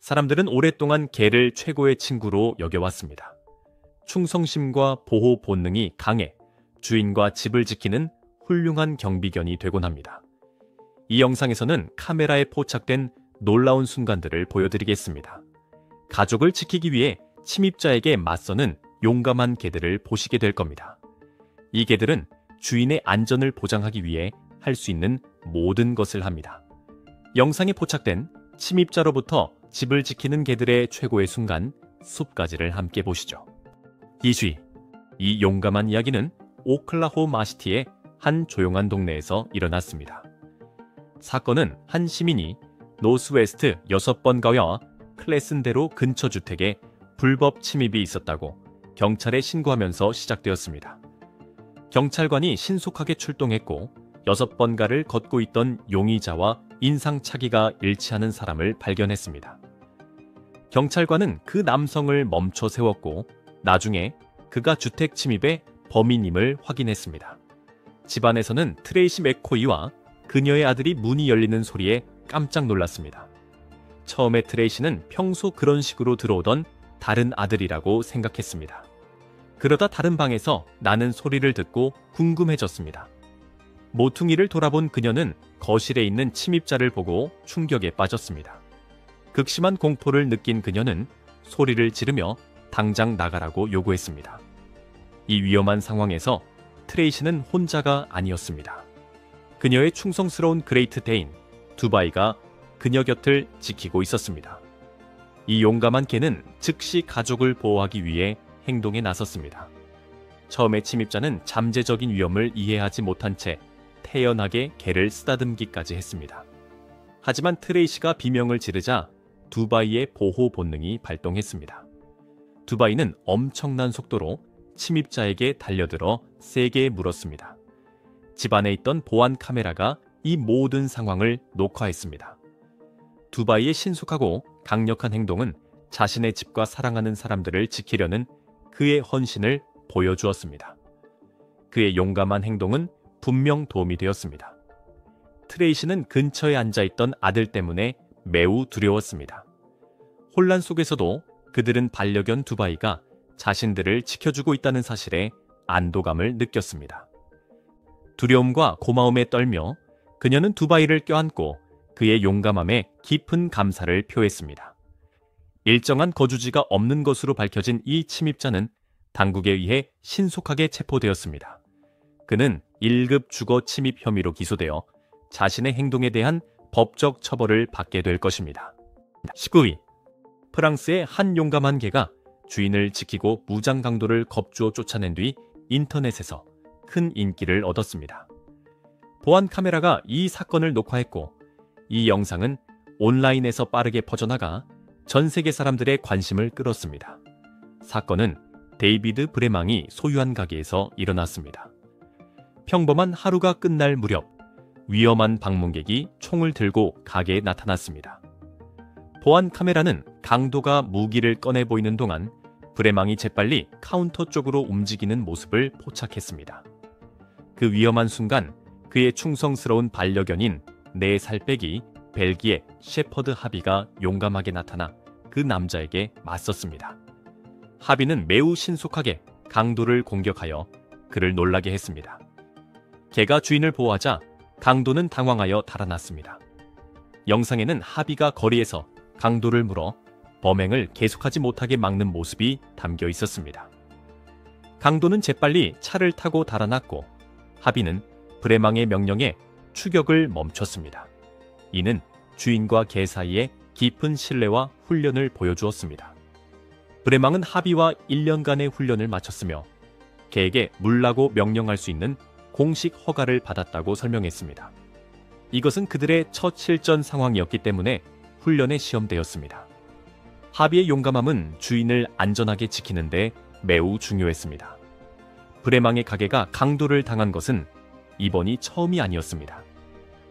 사람들은 오랫동안 개를 최고의 친구로 여겨왔습니다. 충성심과 보호 본능이 강해 주인과 집을 지키는 훌륭한 경비견이 되곤 합니다. 이 영상에서는 카메라에 포착된 놀라운 순간들을 보여드리겠습니다. 가족을 지키기 위해 침입자에게 맞서는 용감한 개들을 보시게 될 겁니다. 이 개들은 주인의 안전을 보장하기 위해 할 수 있는 모든 것을 합니다. 영상에 포착된 침입자로부터 집을 지키는 개들의 최고의 순간, 숲가지를 함께 보시죠. 이주희, 이 용감한 이야기는 오클라호마시티의 한 조용한 동네에서 일어났습니다. 사건은 한 시민이 노스웨스트 6번 가와 클래슨대로 근처 주택에 불법 침입이 있었다고 경찰에 신고하면서 시작되었습니다. 경찰관이 신속하게 출동했고 6번가를 걷고 있던 용의자와 인상착의가 일치하는 사람을 발견했습니다. 경찰관은 그 남성을 멈춰 세웠고 나중에 그가 주택 침입의 범인임을 확인했습니다. 집안에서는 트레이시 맥코이와 그녀의 아들이 문이 열리는 소리에 깜짝 놀랐습니다. 처음에 트레이시는 평소 그런 식으로 들어오던 다른 아들이라고 생각했습니다. 그러다 다른 방에서 나는 소리를 듣고 궁금해졌습니다. 모퉁이를 돌아본 그녀는 거실에 있는 침입자를 보고 충격에 빠졌습니다. 극심한 공포를 느낀 그녀는 소리를 지르며 당장 나가라고 요구했습니다. 이 위험한 상황에서 트레이시는 혼자가 아니었습니다. 그녀의 충성스러운 그레이트 데인, 두바이가 그녀 곁을 지키고 있었습니다. 이 용감한 개는 즉시 가족을 보호하기 위해 행동에 나섰습니다. 처음에 침입자는 잠재적인 위험을 이해하지 못한 채 태연하게 개를 쓰다듬기까지 했습니다. 하지만 트레이시가 비명을 지르자 두바이의 보호 본능이 발동했습니다. 두바이는 엄청난 속도로 침입자에게 달려들어 세게 물었습니다. 집안에 있던 보안 카메라가 이 모든 상황을 녹화했습니다. 두바이의 신속하고 강력한 행동은 자신의 집과 사랑하는 사람들을 지키려는 그의 헌신을 보여주었습니다. 그의 용감한 행동은 분명 도움이 되었습니다. 트레이시는 근처에 앉아있던 아들 때문에 매우 두려웠습니다. 혼란 속에서도 그들은 반려견 두바이가 자신들을 지켜주고 있다는 사실에 안도감을 느꼈습니다. 두려움과 고마움에 떨며 그녀는 두바이를 껴안고 그의 용감함에 깊은 감사를 표했습니다. 일정한 거주지가 없는 것으로 밝혀진 이 침입자는 당국에 의해 신속하게 체포되었습니다. 그는 1급 주거 침입 혐의로 기소되어 자신의 행동에 대한 법적 처벌을 받게 될 것입니다. 19위, 프랑스의 한 용감한 개가 주인을 지키고 무장 강도를 겁주어 쫓아낸 뒤 인터넷에서 큰 인기를 얻었습니다. 보안 카메라가 이 사건을 녹화했고 이 영상은 온라인에서 빠르게 퍼져나가 전 세계 사람들의 관심을 끌었습니다. 사건은 데이비드 브레망이 소유한 가게에서 일어났습니다. 평범한 하루가 끝날 무렵 위험한 방문객이 총을 들고 가게에 나타났습니다. 보안 카메라는 강도가 무기를 꺼내 보이는 동안 브레망이 재빨리 카운터 쪽으로 움직이는 모습을 포착했습니다. 그 위험한 순간 그의 충성스러운 반려견인 4살 빼기 벨기에 셰퍼드 하비가 용감하게 나타나 그 남자에게 맞섰습니다. 하비는 매우 신속하게 강도를 공격하여 그를 놀라게 했습니다. 개가 주인을 보호하자 강도는 당황하여 달아났습니다. 영상에는 하비가 거리에서 강도를 물어 범행을 계속하지 못하게 막는 모습이 담겨 있었습니다. 강도는 재빨리 차를 타고 달아났고 하비는 브레망의 명령에 추격을 멈췄습니다. 이는 주인과 개 사이에 깊은 신뢰와 훈련을 보여주었습니다. 브레망은 하비와 1년간의 훈련을 마쳤으며 개에게 물라고 명령할 수 있는 공식 허가를 받았다고 설명했습니다. 이것은 그들의 첫 실전 상황이었기 때문에 훈련에 시험되었습니다. 하비의 용감함은 주인을 안전하게 지키는데 매우 중요했습니다. 브레망의 가게가 강도를 당한 것은 이번이 처음이 아니었습니다.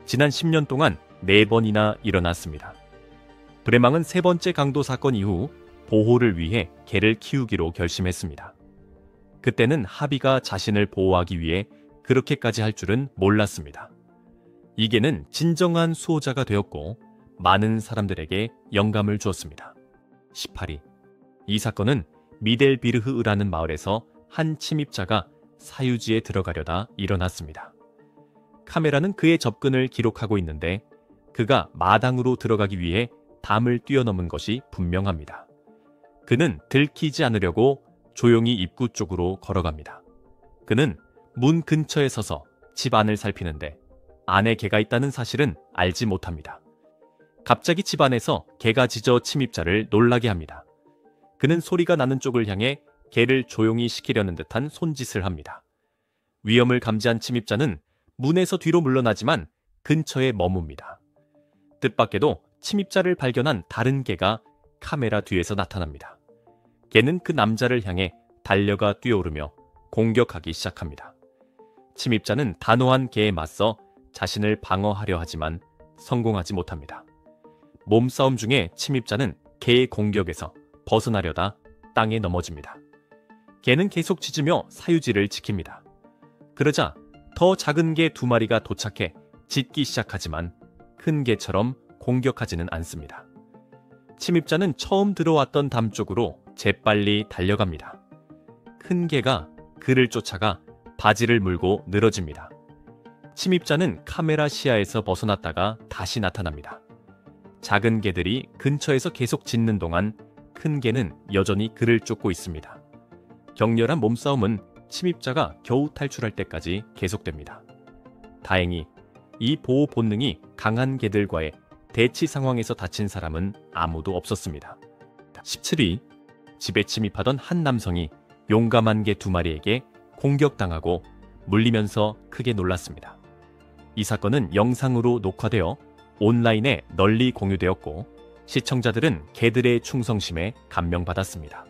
지난 10년 동안 4번이나 일어났습니다. 브레망은 3번째 강도 사건 이후 보호를 위해 개를 키우기로 결심했습니다. 그때는 하비가 자신을 보호하기 위해 그렇게까지 할 줄은 몰랐습니다. 이 개는 진정한 수호자가 되었고 많은 사람들에게 영감을 주었습니다. 18위. 이 사건은 미델비르흐라는 마을에서 한 침입자가 사유지에 들어가려다 일어났습니다. 카메라는 그의 접근을 기록하고 있는데 그가 마당으로 들어가기 위해 담을 뛰어넘은 것이 분명합니다. 그는 들키지 않으려고 조용히 입구 쪽으로 걸어갑니다. 그는 문 근처에 서서 집 안을 살피는데 안에 개가 있다는 사실은 알지 못합니다. 갑자기 집 안에서 개가 짖어 침입자를 놀라게 합니다. 그는 소리가 나는 쪽을 향해 개를 조용히 시키려는 듯한 손짓을 합니다. 위험을 감지한 침입자는 문에서 뒤로 물러나지만 근처에 머뭅니다. 뜻밖에도 침입자를 발견한 다른 개가 카메라 뒤에서 나타납니다. 개는 그 남자를 향해 달려가 뛰어오르며 공격하기 시작합니다. 침입자는 단호한 개에 맞서 자신을 방어하려 하지만 성공하지 못합니다. 몸싸움 중에 침입자는 개의 공격에서 벗어나려다 땅에 넘어집니다. 개는 계속 짖으며 사유지를 지킵니다. 그러자 더 작은 개 2마리가 도착해 짖기 시작하지만 큰 개처럼 공격하지는 않습니다. 침입자는 처음 들어왔던 담 쪽으로 재빨리 달려갑니다. 큰 개가 그를 쫓아가 바지를 물고 늘어집니다. 침입자는 카메라 시야에서 벗어났다가 다시 나타납니다. 작은 개들이 근처에서 계속 짖는 동안 큰 개는 여전히 그를 쫓고 있습니다. 격렬한 몸싸움은 침입자가 겨우 탈출할 때까지 계속됩니다. 다행히 이 보호 본능이 강한 개들과의 대치 상황에서 다친 사람은 아무도 없었습니다. 17위. 집에 침입하던 한 남성이 용감한 개 2마리에게 공격당하고 물리면서 크게 놀랐습니다. 이 사건은 영상으로 녹화되어 온라인에 널리 공유되었고 시청자들은 개들의 충성심에 감명받았습니다.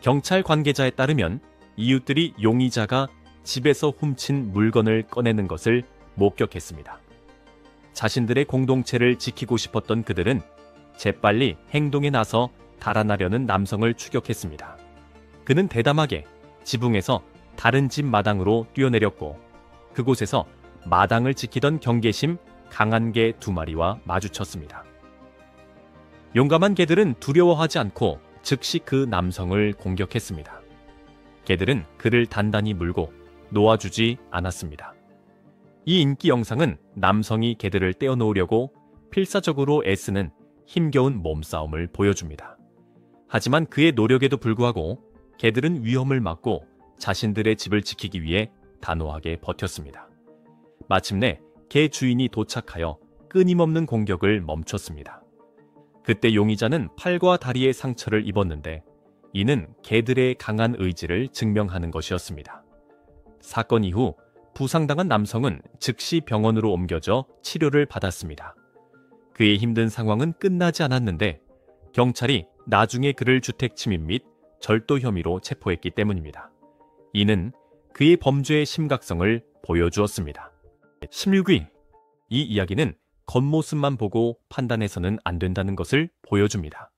경찰 관계자에 따르면 이웃들이 용의자가 집에서 훔친 물건을 꺼내는 것을 목격했습니다. 자신들의 공동체를 지키고 싶었던 그들은 재빨리 행동에 나서 달아나려는 남성을 추격했습니다. 그는 대담하게 지붕에서 다른 집 마당으로 뛰어내렸고 그곳에서 마당을 지키던 경계심 강한 개 2마리와 마주쳤습니다. 용감한 개들은 두려워하지 않고 즉시 그 남성을 공격했습니다. 개들은 그를 단단히 물고 놓아주지 않았습니다. 이 인기 영상은 남성이 개들을 떼어놓으려고 필사적으로 애쓰는 힘겨운 몸싸움을 보여줍니다. 하지만 그의 노력에도 불구하고 개들은 위험을 막고 자신들의 집을 지키기 위해 단호하게 버텼습니다. 마침내 개 주인이 도착하여 끊임없는 공격을 멈췄습니다. 그때 용의자는 팔과 다리에 상처를 입었는데 이는 개들의 강한 의지를 증명하는 것이었습니다. 사건 이후 부상당한 남성은 즉시 병원으로 옮겨져 치료를 받았습니다. 그의 힘든 상황은 끝나지 않았는데 경찰이 나중에 그를 주택 침입 및 절도 혐의로 체포했기 때문입니다. 이는 그의 범죄의 심각성을 보여주었습니다. 16위. 이 이야기는 겉모습만 보고 판단해서는 안 된다는 것을 보여줍니다.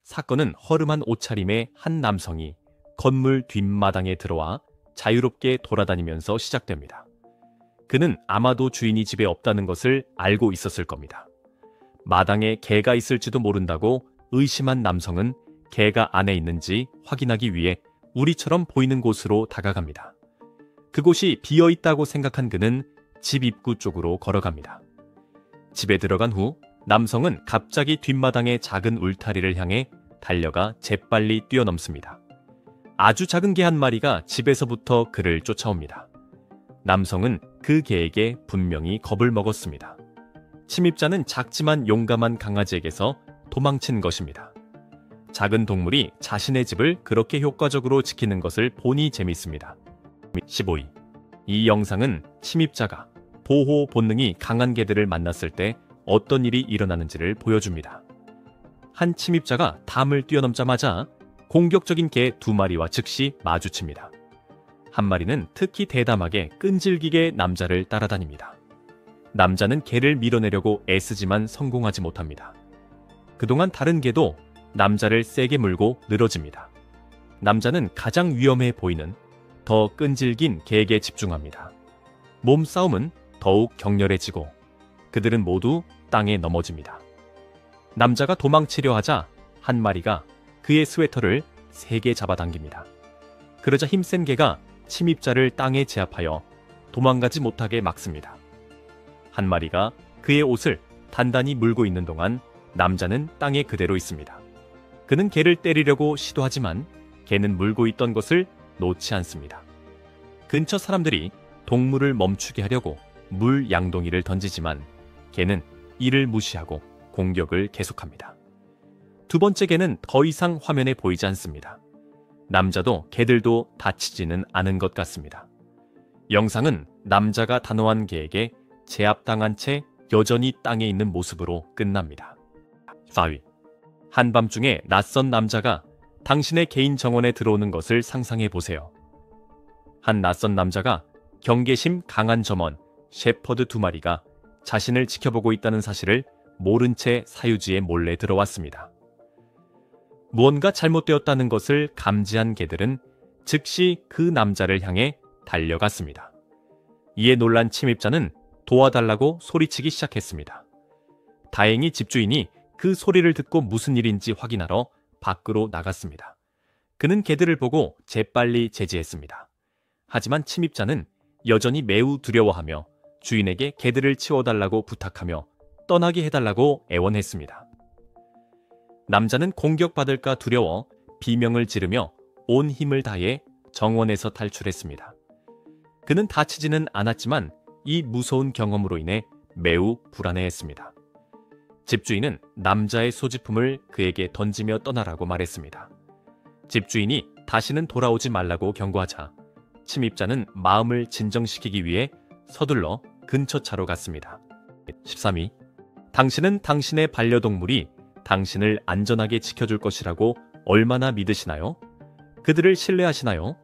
사건은 허름한 옷차림의 한 남성이 건물 뒷마당에 들어와 자유롭게 돌아다니면서 시작됩니다. 그는 아마도 주인이 집에 없다는 것을 알고 있었을 겁니다. 마당에 개가 있을지도 모른다고 의심한 남성은 개가 안에 있는지 확인하기 위해 우리처럼 보이는 곳으로 다가갑니다. 그곳이 비어있다고 생각한 그는 집 입구 쪽으로 걸어갑니다. 집에 들어간 후 남성은 갑자기 뒷마당의 작은 울타리를 향해 달려가 재빨리 뛰어넘습니다. 아주 작은 개 한 마리가 집에서부터 그를 쫓아옵니다. 남성은 그 개에게 분명히 겁을 먹었습니다. 침입자는 작지만 용감한 강아지에게서 도망친 것입니다. 작은 동물이 자신의 집을 그렇게 효과적으로 지키는 것을 보니 재밌습니다. 15위. 이 영상은 침입자가 보호 본능이 강한 개들을 만났을 때 어떤 일이 일어나는지를 보여줍니다. 한 침입자가 담을 뛰어넘자마자 공격적인 개 2마리와 즉시 마주칩니다. 한 마리는 특히 대담하게 끈질기게 남자를 따라다닙니다. 남자는 개를 밀어내려고 애쓰지만 성공하지 못합니다. 그동안 다른 개도 남자를 세게 물고 늘어집니다. 남자는 가장 위험해 보이는 더 끈질긴 개에게 집중합니다. 몸싸움은 더욱 격렬해지고 그들은 모두 땅에 넘어집니다. 남자가 도망치려 하자 한 마리가 그의 스웨터를 세게 잡아당깁니다. 그러자 힘센 개가 침입자를 땅에 제압하여 도망가지 못하게 막습니다. 한 마리가 그의 옷을 단단히 물고 있는 동안 남자는 땅에 그대로 있습니다. 그는 개를 때리려고 시도하지만 개는 물고 있던 것을 놓지 않습니다. 근처 사람들이 동물을 멈추게 하려고 물 양동이를 던지지만 개는 이를 무시하고 공격을 계속합니다. 두 번째 개는 더 이상 화면에 보이지 않습니다. 남자도 개들도 다치지는 않은 것 같습니다. 영상은 남자가 단호한 개에게 제압당한 채 여전히 땅에 있는 모습으로 끝납니다. 4위. 한밤중에 낯선 남자가 당신의 개인 정원에 들어오는 것을 상상해 보세요. 한 낯선 남자가 경계심 강한 점원 셰퍼드 2마리가 자신을 지켜보고 있다는 사실을 모른 채 사유지에 몰래 들어왔습니다. 무언가 잘못되었다는 것을 감지한 개들은 즉시 그 남자를 향해 달려갔습니다. 이에 놀란 침입자는 도와달라고 소리치기 시작했습니다. 다행히 집주인이 그 소리를 듣고 무슨 일인지 확인하러 밖으로 나갔습니다. 그는 개들을 보고 재빨리 제지했습니다. 하지만 침입자는 여전히 매우 두려워하며 주인에게 개들을 치워달라고 부탁하며 떠나게 해달라고 애원했습니다. 남자는 공격받을까 두려워 비명을 지르며 온 힘을 다해 정원에서 탈출했습니다. 그는 다치지는 않았지만 이 무서운 경험으로 인해 매우 불안해했습니다. 집주인은 남자의 소지품을 그에게 던지며 떠나라고 말했습니다. 집주인이 다시는 돌아오지 말라고 경고하자 침입자는 마음을 진정시키기 위해 서둘러 근처 차로 갔습니다. 13위. 당신은 당신의 반려동물이 당신을 안전하게 지켜줄 것이라고 얼마나 믿으시나요? 그들을 신뢰하시나요?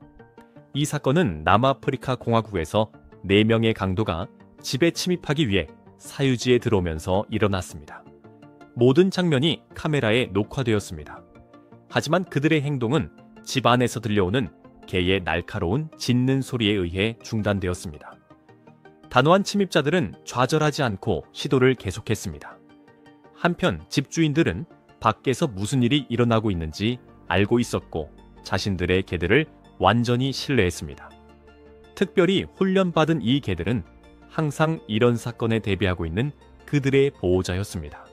이 사건은 남아프리카 공화국에서 4명의 강도가 집에 침입하기 위해 사유지에 들어오면서 일어났습니다. 모든 장면이 카메라에 녹화되었습니다. 하지만 그들의 행동은 집 안에서 들려오는 개의 날카로운 짖는 소리에 의해 중단되었습니다. 단호한 침입자들은 좌절하지 않고 시도를 계속했습니다. 한편 집주인들은 밖에서 무슨 일이 일어나고 있는지 알고 있었고 자신들의 개들을 완전히 신뢰했습니다. 특별히 훈련받은 이 개들은 항상 이런 사건에 대비하고 있는 그들의 보호자였습니다.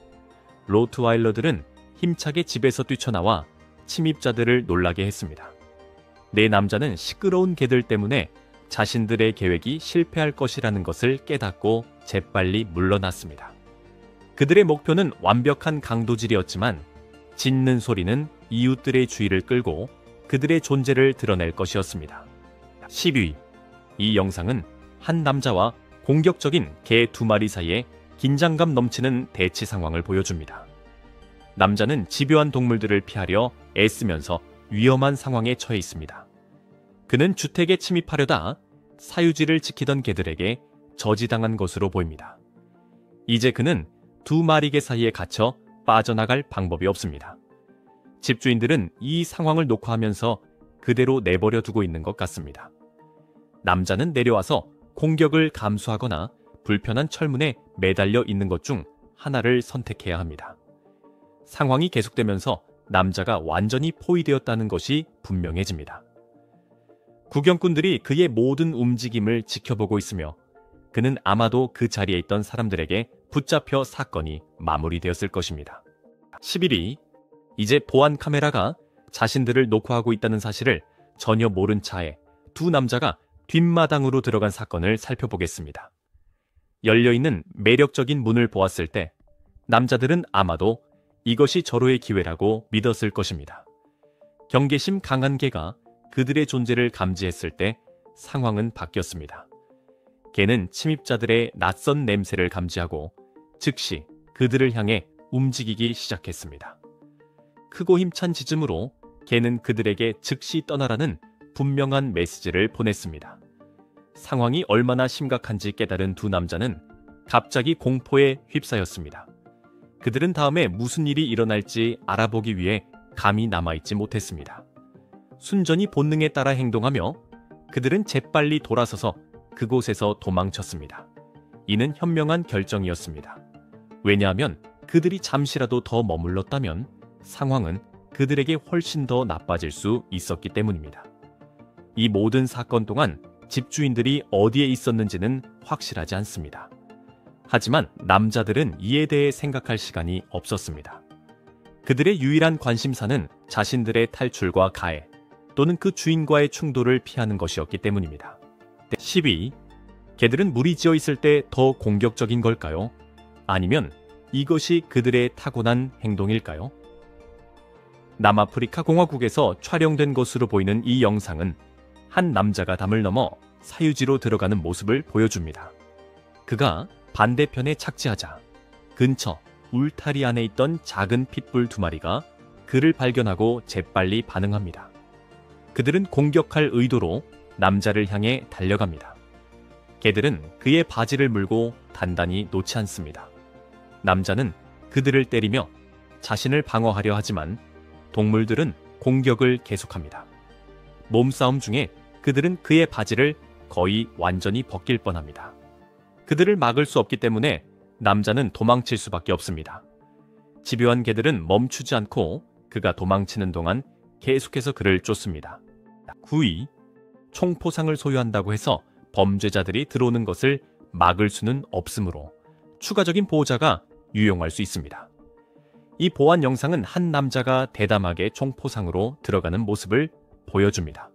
로트와일러들은 힘차게 집에서 뛰쳐나와 침입자들을 놀라게 했습니다. 네 남자는 시끄러운 개들 때문에 자신들의 계획이 실패할 것이라는 것을 깨닫고 재빨리 물러났습니다. 그들의 목표는 완벽한 강도질이었지만 짖는 소리는 이웃들의 주의를 끌고 그들의 존재를 드러낼 것이었습니다. 12위. 이 영상은 한 남자와 공격적인 개 2마리 사이에 긴장감 넘치는 대치 상황을 보여줍니다. 남자는 집요한 동물들을 피하려 애쓰면서 위험한 상황에 처해 있습니다. 그는 주택에 침입하려다 사유지를 지키던 개들에게 저지당한 것으로 보입니다. 이제 그는 2마리 개 사이에 갇혀 빠져나갈 방법이 없습니다. 집주인들은 이 상황을 녹화하면서 그대로 내버려 두고 있는 것 같습니다. 남자는 내려와서 공격을 감수하거나 불편한 철문에 매달려 있는 것 중 하나를 선택해야 합니다. 상황이 계속되면서 남자가 완전히 포위되었다는 것이 분명해집니다. 구경꾼들이 그의 모든 움직임을 지켜보고 있으며 그는 아마도 그 자리에 있던 사람들에게 붙잡혀 사건이 마무리되었을 것입니다. 11위. 이제 보안 카메라가 자신들을 녹화하고 있다는 사실을 전혀 모른 차에 두 남자가 뒷마당으로 들어간 사건을 살펴보겠습니다. 열려있는 매력적인 문을 보았을 때 남자들은 아마도 이것이 절호의 기회라고 믿었을 것입니다. 경계심 강한 개가 그들의 존재를 감지했을 때 상황은 바뀌었습니다. 개는 침입자들의 낯선 냄새를 감지하고 즉시 그들을 향해 움직이기 시작했습니다. 크고 힘찬 짖음으로 개는 그들에게 즉시 떠나라는 분명한 메시지를 보냈습니다. 상황이 얼마나 심각한지 깨달은 두 남자는 갑자기 공포에 휩싸였습니다. 그들은 다음에 무슨 일이 일어날지 알아보기 위해 감이 남아있지 못했습니다. 순전히 본능에 따라 행동하며 그들은 재빨리 돌아서서 그곳에서 도망쳤습니다. 이는 현명한 결정이었습니다. 왜냐하면 그들이 잠시라도 더 머물렀다면 상황은 그들에게 훨씬 더 나빠질 수 있었기 때문입니다. 이 모든 사건 동안 집주인들이 어디에 있었는지는 확실하지 않습니다. 하지만 남자들은 이에 대해 생각할 시간이 없었습니다. 그들의 유일한 관심사는 자신들의 탈출과 가해 또는 그 주인과의 충돌을 피하는 것이었기 때문입니다. 12. 개들은 무리 지어 있을 때 더 공격적인 걸까요? 아니면 이것이 그들의 타고난 행동일까요? 남아프리카 공화국에서 촬영된 것으로 보이는 이 영상은 한 남자가 담을 넘어 사유지로 들어가는 모습을 보여줍니다. 그가 반대편에 착지하자 근처 울타리 안에 있던 작은 핏불 2마리가 그를 발견하고 재빨리 반응합니다. 그들은 공격할 의도로 남자를 향해 달려갑니다. 개들은 그의 바지를 물고 단단히 놓지 않습니다. 남자는 그들을 때리며 자신을 방어하려 하지만 동물들은 공격을 계속합니다. 몸싸움 중에 그들은 그의 바지를 거의 완전히 벗길 뻔합니다. 그들을 막을 수 없기 때문에 남자는 도망칠 수밖에 없습니다. 집요한 개들은 멈추지 않고 그가 도망치는 동안 계속해서 그를 쫓습니다. 9위, 총포상을 소유한다고 해서 범죄자들이 들어오는 것을 막을 수는 없으므로 추가적인 보호자가 유용할 수 있습니다. 이 보안 영상은 한 남자가 대담하게 총포상으로 들어가는 모습을 보여줍니다.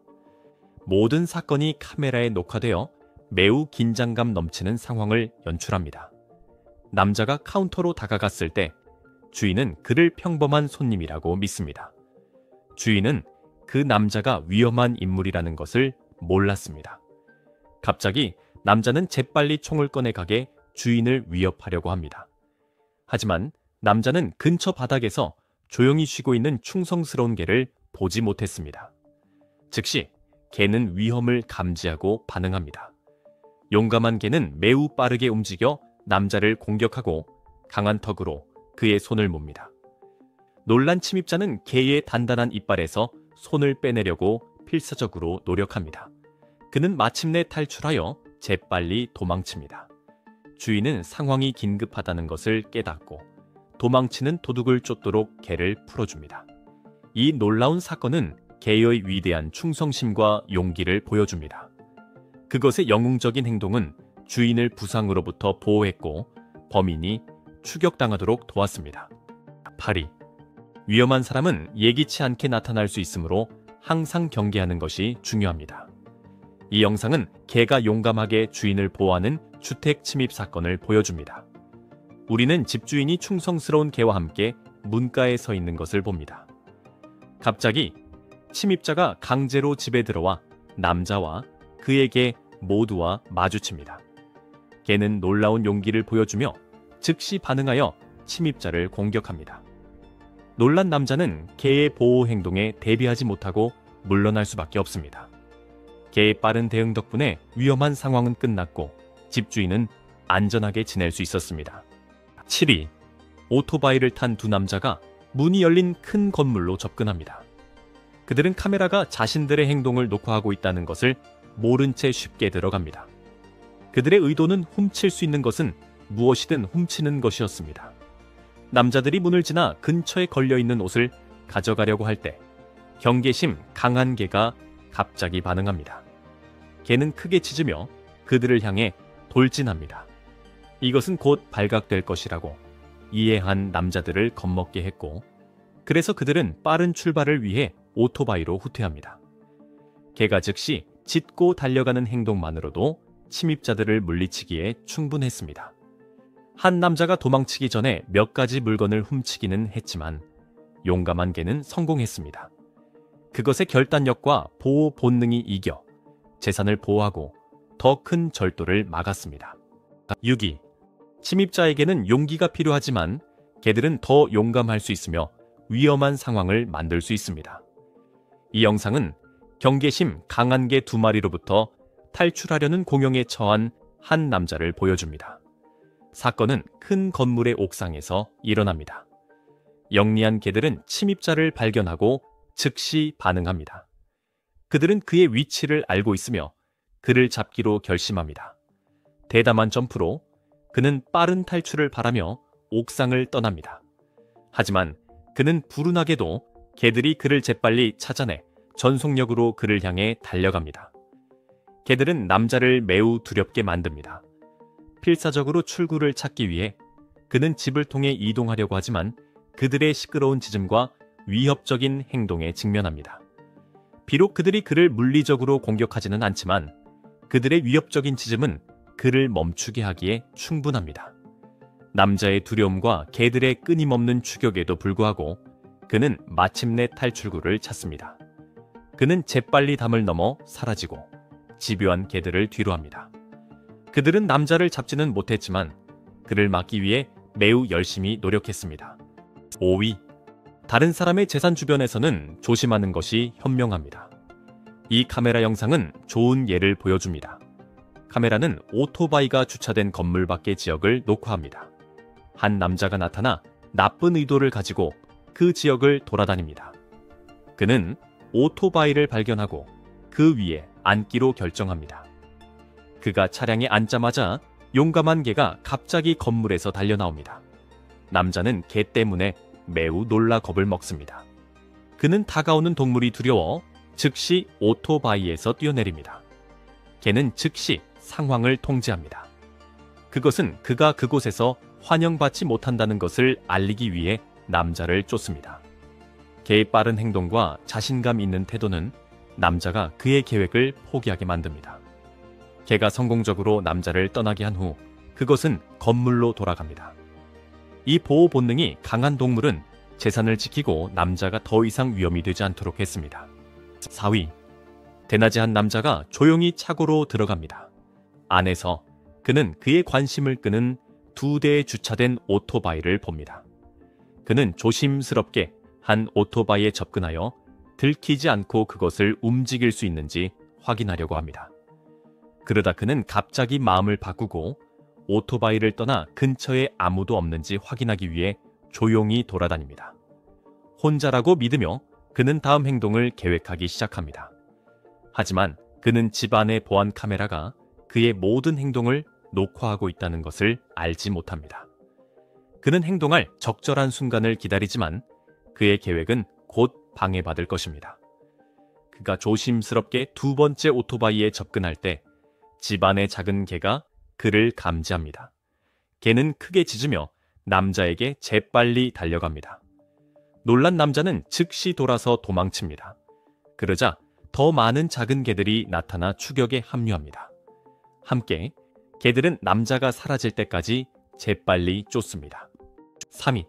모든 사건이 카메라에 녹화되어 매우 긴장감 넘치는 상황을 연출합니다. 남자가 카운터로 다가갔을 때 주인은 그를 평범한 손님이라고 믿습니다. 주인은 그 남자가 위험한 인물이라는 것을 몰랐습니다. 갑자기 남자는 재빨리 총을 꺼내 가게 주인을 위협하려고 합니다. 하지만 남자는 근처 바닥에서 조용히 쉬고 있는 충성스러운 개를 보지 못했습니다. 즉시 개는 위험을 감지하고 반응합니다. 용감한 개는 매우 빠르게 움직여 남자를 공격하고 강한 턱으로 그의 손을 몹니다. 놀란 침입자는 개의 단단한 이빨에서 손을 빼내려고 필사적으로 노력합니다. 그는 마침내 탈출하여 재빨리 도망칩니다. 주인은 상황이 긴급하다는 것을 깨닫고 도망치는 도둑을 쫓도록 개를 풀어줍니다. 이 놀라운 사건은 개의 위대한 충성심과 용기를 보여줍니다. 그것의 영웅적인 행동은 주인을 부상으로부터 보호했고 범인이 추격당하도록 도왔습니다. 8위. 위험한 사람은 예기치 않게 나타날 수 있으므로 항상 경계하는 것이 중요합니다. 이 영상은 개가 용감하게 주인을 보호하는 주택 침입 사건을 보여줍니다. 우리는 집주인이 충성스러운 개와 함께 문가에 서 있는 것을 봅니다. 갑자기 침입자가 강제로 집에 들어와 남자와 그의 개 모두와 마주칩니다. 개는 놀라운 용기를 보여주며 즉시 반응하여 침입자를 공격합니다. 놀란 남자는 개의 보호 행동에 대비하지 못하고 물러날 수밖에 없습니다. 개의 빠른 대응 덕분에 위험한 상황은 끝났고 집주인은 안전하게 지낼 수 있었습니다. 7위. 오토바이를 탄 두 남자가 문이 열린 큰 건물로 접근합니다. 그들은 카메라가 자신들의 행동을 녹화하고 있다는 것을 모른 채 쉽게 들어갑니다. 그들의 의도는 훔칠 수 있는 것은 무엇이든 훔치는 것이었습니다. 남자들이 문을 지나 근처에 걸려있는 옷을 가져가려고 할 때 경계심 강한 개가 갑자기 반응합니다. 개는 크게 짖으며 그들을 향해 돌진합니다. 이것은 곧 발각될 것이라고 이해한 남자들을 겁먹게 했고 그래서 그들은 빠른 출발을 위해 오토바이로 후퇴합니다. 개가 즉시 짖고 달려가는 행동만으로도 침입자들을 물리치기에 충분했습니다. 한 남자가 도망치기 전에 몇 가지 물건을 훔치기는 했지만 용감한 개는 성공했습니다. 그것의 결단력과 보호 본능이 이겨 재산을 보호하고 더 큰 절도를 막았습니다. 6위. 침입자에게는 용기가 필요하지만 개들은 더 용감할 수 있으며 위험한 상황을 만들 수 있습니다. 이 영상은 경계심 강한 개 2마리로부터 탈출하려는 공용에 처한 한 남자를 보여줍니다. 사건은 큰 건물의 옥상에서 일어납니다. 영리한 개들은 침입자를 발견하고 즉시 반응합니다. 그들은 그의 위치를 알고 있으며 그를 잡기로 결심합니다. 대담한 점프로 그는 빠른 탈출을 바라며 옥상을 떠납니다. 하지만 그는 불운하게도 개들이 그를 재빨리 찾아내 전속력으로 그를 향해 달려갑니다. 개들은 남자를 매우 두렵게 만듭니다. 필사적으로 출구를 찾기 위해 그는 집을 통해 이동하려고 하지만 그들의 시끄러운 짖음과 위협적인 행동에 직면합니다. 비록 그들이 그를 물리적으로 공격하지는 않지만 그들의 위협적인 짖음은 그를 멈추게 하기에 충분합니다. 남자의 두려움과 개들의 끊임없는 추격에도 불구하고 그는 마침내 탈출구를 찾습니다. 그는 재빨리 담을 넘어 사라지고 집요한 개들을 뒤로합니다. 그들은 남자를 잡지는 못했지만 그를 막기 위해 매우 열심히 노력했습니다. 5위. 다른 사람의 재산 주변에서는 조심하는 것이 현명합니다. 이 카메라 영상은 좋은 예를 보여줍니다. 카메라는 오토바이가 주차된 건물 밖의 지역을 녹화합니다. 한 남자가 나타나 나쁜 의도를 가지고 그 지역을 돌아다닙니다. 그는 오토바이를 발견하고 그 위에 앉기로 결정합니다. 그가 차량에 앉자마자 용감한 개가 갑자기 건물에서 달려나옵니다. 남자는 개 때문에 매우 놀라 겁을 먹습니다. 그는 다가오는 동물이 두려워 즉시 오토바이에서 뛰어내립니다. 개는 즉시 상황을 통제합니다. 그것은 그가 그곳에서 환영받지 못한다는 것을 알리기 위해 남자를 쫓습니다. 개의 빠른 행동과 자신감 있는 태도는 남자가 그의 계획을 포기하게 만듭니다. 개가 성공적으로 남자를 떠나게 한 후 그것은 건물로 돌아갑니다. 이 보호 본능이 강한 동물은 재산을 지키고 남자가 더 이상 위험이 되지 않도록 했습니다. 4위. 대낮에 한 남자가 조용히 차고로 들어갑니다. 안에서 그는 그의 관심을 끄는 2대에 주차된 오토바이를 봅니다. 그는 조심스럽게 한 오토바이에 접근하여 들키지 않고 그것을 움직일 수 있는지 확인하려고 합니다. 그러다 그는 갑자기 마음을 바꾸고 오토바이를 떠나 근처에 아무도 없는지 확인하기 위해 조용히 돌아다닙니다. 혼자라고 믿으며 그는 다음 행동을 계획하기 시작합니다. 하지만 그는 집안의 보안 카메라가 그의 모든 행동을 녹화하고 있다는 것을 알지 못합니다. 그는 행동할 적절한 순간을 기다리지만 그의 계획은 곧 방해받을 것입니다. 그가 조심스럽게 2번째 오토바이에 접근할 때 집안의 작은 개가 그를 감지합니다. 개는 크게 짖으며 남자에게 재빨리 달려갑니다. 놀란 남자는 즉시 돌아서 도망칩니다. 그러자 더 많은 작은 개들이 나타나 추격에 합류합니다. 함께 개들은 남자가 사라질 때까지 재빨리 쫓습니다. 3위.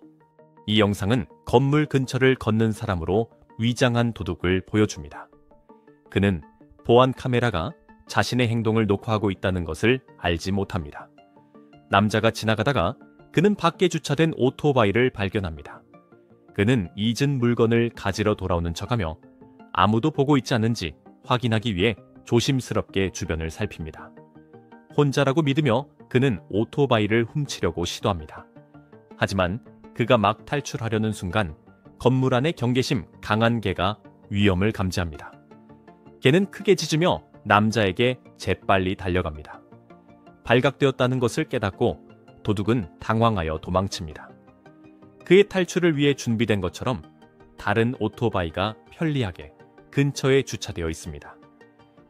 이 영상은 건물 근처를 걷는 사람으로 위장한 도둑을 보여줍니다. 그는 보안 카메라가 자신의 행동을 녹화하고 있다는 것을 알지 못합니다. 남자가 지나가다가 그는 밖에 주차된 오토바이를 발견합니다. 그는 잊은 물건을 가지러 돌아오는 척하며 아무도 보고 있지 않은지 확인하기 위해 조심스럽게 주변을 살핍니다. 혼자라고 믿으며 그는 오토바이를 훔치려고 시도합니다. 하지만 그가 막 탈출하려는 순간 건물 안의 경계심 강한 개가 위험을 감지합니다. 개는 크게 짖으며 남자에게 재빨리 달려갑니다. 발각되었다는 것을 깨닫고 도둑은 당황하여 도망칩니다. 그의 탈출을 위해 준비된 것처럼 다른 오토바이가 편리하게 근처에 주차되어 있습니다.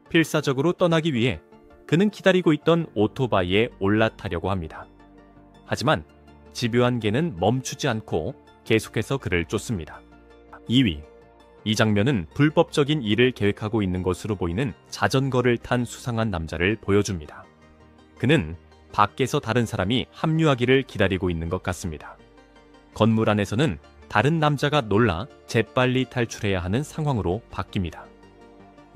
필사적으로 떠나기 위해 그는 기다리고 있던 오토바이에 올라타려고 합니다. 하지만 집요한 개는 멈추지 않고 계속해서 그를 쫓습니다. 2위. 이 장면은 불법적인 일을 계획하고 있는 것으로 보이는 자전거를 탄 수상한 남자를 보여줍니다. 그는 밖에서 다른 사람이 합류하기를 기다리고 있는 것 같습니다. 건물 안에서는 다른 남자가 놀라 재빨리 탈출해야 하는 상황으로 바뀝니다.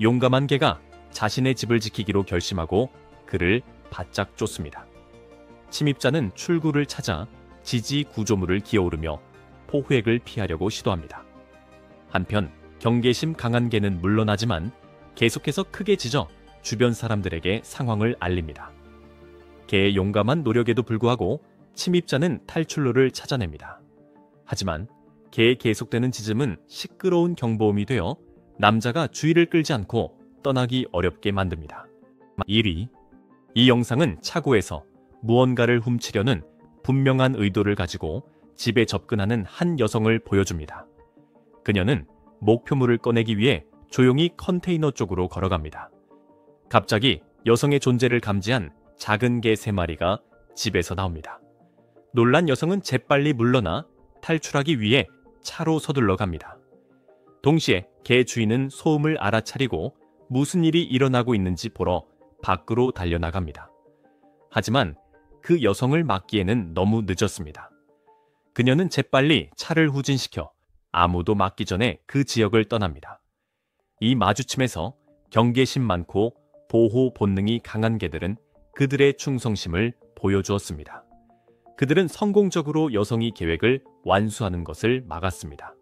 용감한 개가 자신의 집을 지키기로 결심하고 그를 바짝 쫓습니다. 침입자는 출구를 찾아 지지 구조물을 기어오르며 포획을 피하려고 시도합니다. 한편 경계심 강한 개는 물러나지만 계속해서 크게 짖어 주변 사람들에게 상황을 알립니다. 개의 용감한 노력에도 불구하고 침입자는 탈출로를 찾아냅니다. 하지만 개의 계속되는 짖음은 시끄러운 경보음이 되어 남자가 주의를 끌지 않고 떠나기 어렵게 만듭니다. 1위. 이 영상은 차고에서 무언가를 훔치려는 분명한 의도를 가지고 집에 접근하는 한 여성을 보여줍니다. 그녀는 목표물을 꺼내기 위해 조용히 컨테이너 쪽으로 걸어갑니다. 갑자기 여성의 존재를 감지한 작은 개 3마리가 집에서 나옵니다. 놀란 여성은 재빨리 물러나 탈출하기 위해 차로 서둘러 갑니다. 동시에 개 주인은 소음을 알아차리고 무슨 일이 일어나고 있는지 보러 밖으로 달려나갑니다. 하지만 그 여성을 막기에는 너무 늦었습니다. 그녀는 재빨리 차를 후진시켜 아무도 막기 전에 그 지역을 떠납니다. 이 마주침에서 경계심 많고 보호 본능이 강한 개들은 그들의 충성심을 보여주었습니다. 그들은 성공적으로 여성이 계획을 완수하는 것을 막았습니다.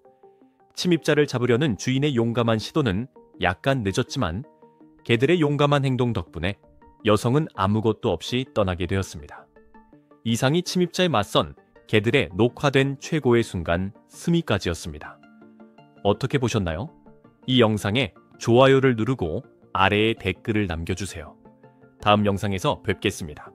침입자를 잡으려는 주인의 용감한 시도는 약간 늦었지만 개들의 용감한 행동 덕분에 여성은 아무것도 없이 떠나게 되었습니다. 이상이 침입자에 맞선 개들의 녹화된 최고의 순간 스미까지였습니다. 어떻게 보셨나요? 이 영상에 좋아요를 누르고 아래에 댓글을 남겨주세요. 다음 영상에서 뵙겠습니다.